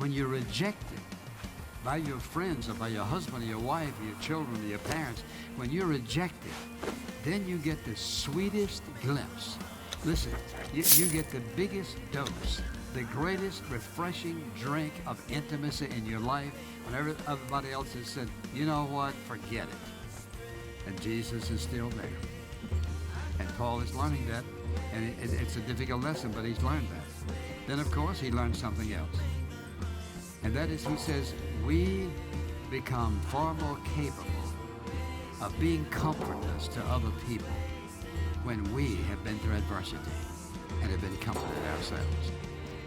when you're rejected by your friends or by your husband or your wife or your children or your parents, when you're rejected, then you get the sweetest glimpse. Listen, you get the biggest dose, the greatest refreshing drink of intimacy in your life when everybody else has said, you know what, forget it. And Jesus is still there. And Paul is learning that, and it's a difficult lesson, but he's learned that. Then, of course, he learned something else. And that is, he says, we become far more capable of being comforters to other people when we have been through adversity and have been comforted ourselves.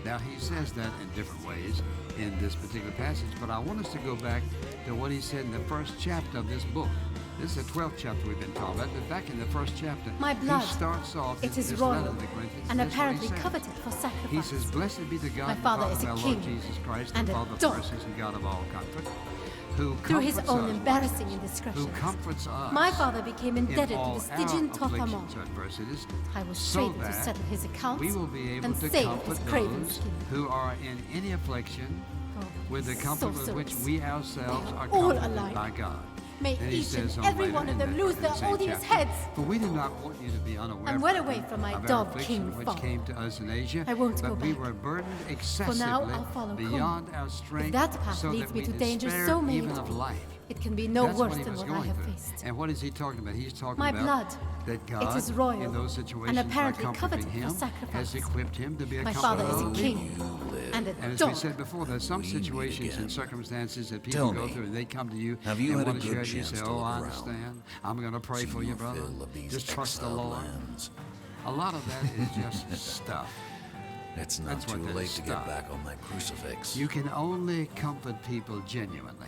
Now, he says that in different ways in this particular passage, but I want us to go back to what he said in the first chapter of this book. This is the 12th chapter we've been talking about, but back in the first chapter, my blood, he starts off it is this royal letter to the Corinthians, and this is what he apparently says. coveted for sacrifice. He says, blessed be the God My and Father Father is of a our king Lord Jesus Christ, and the a Father of dog. mercies and God of all comfort, who Through his comforts own us, embarrassing who indiscretions, comforts us my father became in indebted to all the Stygian our afflictions Tothamon. or adversities, I was so traded to that settle his accounts we will be able and to save comfort his craven those skin. who are in any affliction Oh, with the comfort with which sorcerers. we ourselves They are are all comforted alike. by God. May Then he each says and on every later one of in them that lose their same odious chapter, heads. For we do not want you to be unaware I'm well brethren, away from my of our dog, affliction King which Fog. came to us in Asia, I won't but go we back. were burdened excessively I'll follow beyond our strength, that path so leads that me we to dangers despaired so many even of life. It can be no That's worse what he than was what I going have through. faced. And what is he talking about? He's talking My about blood, that God, is royal in those and situations, by apparently comforting coveted for him, sacrifice. has equipped him to be a My comforter father is of a other king people. and a And as dog. we said before, there's some We meet situations and again. circumstances that Tell people go me, through and they come to you have you and had a want to good share and you chance say, to oh, look I around? understand. I'm going to pray See for you, your brother. fill of these Just trust the exiled Lord. lands. A lot of that is just stuff. It's not That's what too that late is to stuff. get back on my crucifix. You can only comfort people genuinely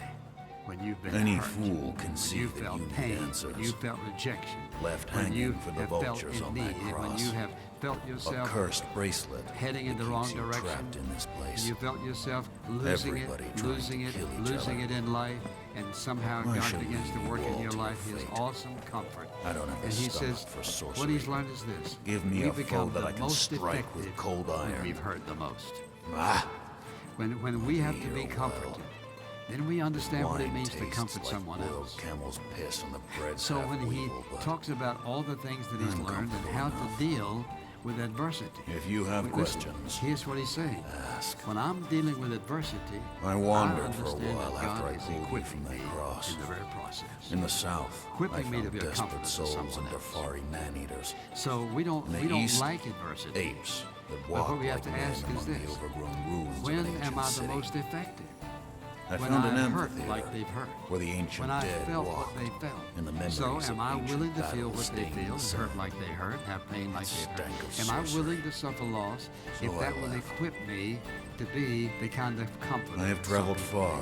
when you've been Any hurt, fool can when see you that felt you need pain, answers. when you felt rejection, Left when hanging you for the have vultures felt on in that need, when cross. you have felt A yourself cursed bracelet heading in that the wrong keeps you direction, trapped in this place. you felt yourself losing Everybody it, trying losing to it, kill each losing other. it in life, and somehow Why God should begins to we work in fall your to life your His fate? awesome comfort. I don't have the And He stomach says, for sorcery. what He's learned is this: Give me we a foe become that the I can most strike with effective cold when iron. we've hurt the most. Ah! When we have to be Your comforted, will. then we understand what it Wine means to tastes comfort like someone boiled else. camel's piss and the bread's So half when he weevil, but talks about all the things that he's I'm learned and comfortable how enough. to deal with adversity. If you have Listen, questions, here's what he's saying. ask. When I'm dealing with adversity, I wandered for a understand while that after God I is pulled you equipping from that me cross. in the very process. In the South, Equipping I me to found be a comforter desperate to souls someone under else. fiery man-eaters. So we don't In the East, like adversity. Apes that But walk what we have like to men ask is among the this: overgrown ruins when of an am ancient I the city. most effective? I When found an I hurt amphitheater like they've hurt. where the ancient When I dead felt walked what they felt. in the memories So of am I ancient willing to feel battles what they stained feel and sand. hurt like they hurt, have pain like they Stank hurt? of Am I sorcery. willing to suffer loss if So I that will left. equip me to be the kind of comforter? I have traveled some far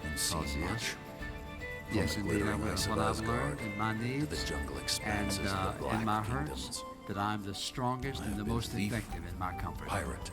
and Cause seen yes. much. Yes, From the indeed, I glittering will. ice What of I've learned Asgard in my to needs the jungle and expanses of the Black in my hurts, Kingdoms. that I'm the strongest I and have the been most thief, effective in my comfort. Pirate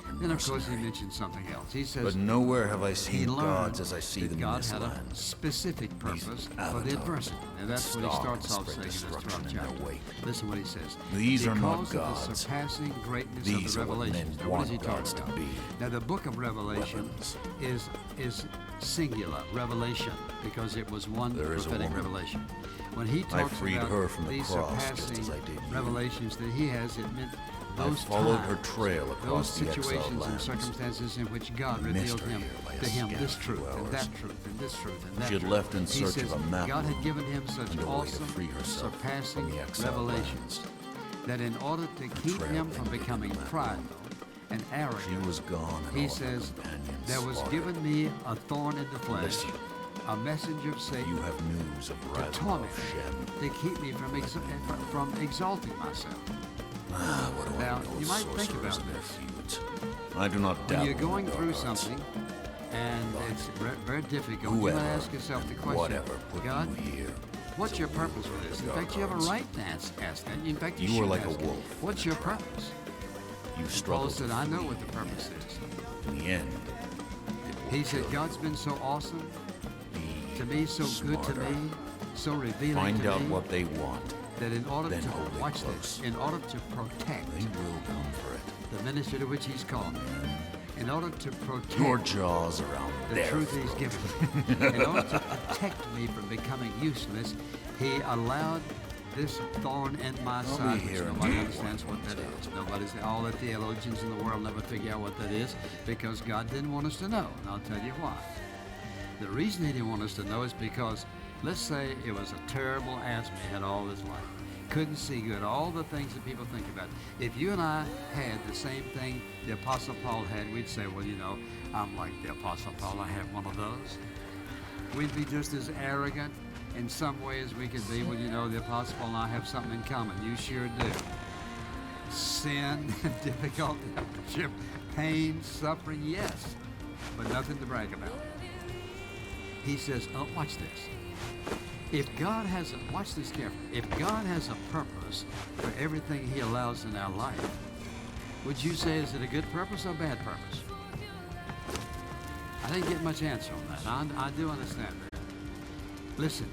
and Then, of course, he mercenary. mentioned something else. He says But nowhere have I he seen learned gods as I see that them God in this had land. a specific purpose for the avatars adversity. And that's what he stalk starts and off spread saying in this destruction 12th in their chapter. wake. Listen what he says. These are not because of the gods. surpassing greatness These of are the what men revelations. Now, what want is he gods talking to about? be. Now, the book of Revelation Weapons. is singular, revelation, because it was one There is a prophetic woman. revelation. When he I talks freed about her from the these cross just surpassing as I did you. revelations that he has, it meant I those followed her times, trail those across the exiled situations and lands. circumstances in which God I missed revealed her him here by a to him this scant few truth and hours. that truth and this truth and that She had truth. left in He search says of a map God had given him such and a way to awesome, free herself surpassing from the exiled revelations that in order to keep trail him from ended in becoming the map. prideful and She arrogant, was gone and he all of her says, companions there was slaughtered. given me a thorn in the flesh, Listen. a messenger of Satan You have news of to Razlof torment Shem. me, to keep me from exalting myself. Ah, what do Now, I know you of might think sorcerers about and their this. feuds? I do not When dabble you're in going the through dark arts. something and it's very difficult, you Whoever, might ask yourself the question, whatever put God, you here. what's to your wield purpose for this? In the fact, you have a dark right to ask that. In fact, you You are should like a ask it. wolf What's in a your trap. purpose? You Paul struggle said, to I know flee, what the purpose yet is. in the end, it will He said, kill God's been so awesome you. to me, so good to Smarter. me, so revealing Find to out me, what they want. that in order then to, hold it watch close. this, in order to protect They will come for it. the ministry to which he's called me, in order to protect Your jaws are out the there. truth he's given me. In order to protect me from becoming useless, he allowed this thorn in my side, which here in nobody just understands what that is. All the theologians in the world never figure out what that is because God didn't want us to know, and I'll tell you why. The reason he didn't want us to know is because, let's say it was a terrible asthma he had all his life. Couldn't see good, all the things that people think about. If you and I had the same thing the Apostle Paul had, we'd say, well, you know, I'm like the Apostle Paul, I have one of those. We'd be just as arrogant in some ways we could be. Well, you know, the Apostle Paul and I have something in common. You sure do. Sin, difficulty, hardship, pain, suffering, yes, but nothing to brag about. He says, oh, watch this. If God has a, watch this carefully. If God has a purpose for everything he allows in our life, would you say, is it a good purpose or a bad purpose? I didn't get much answer on that. I do understand that. Listen,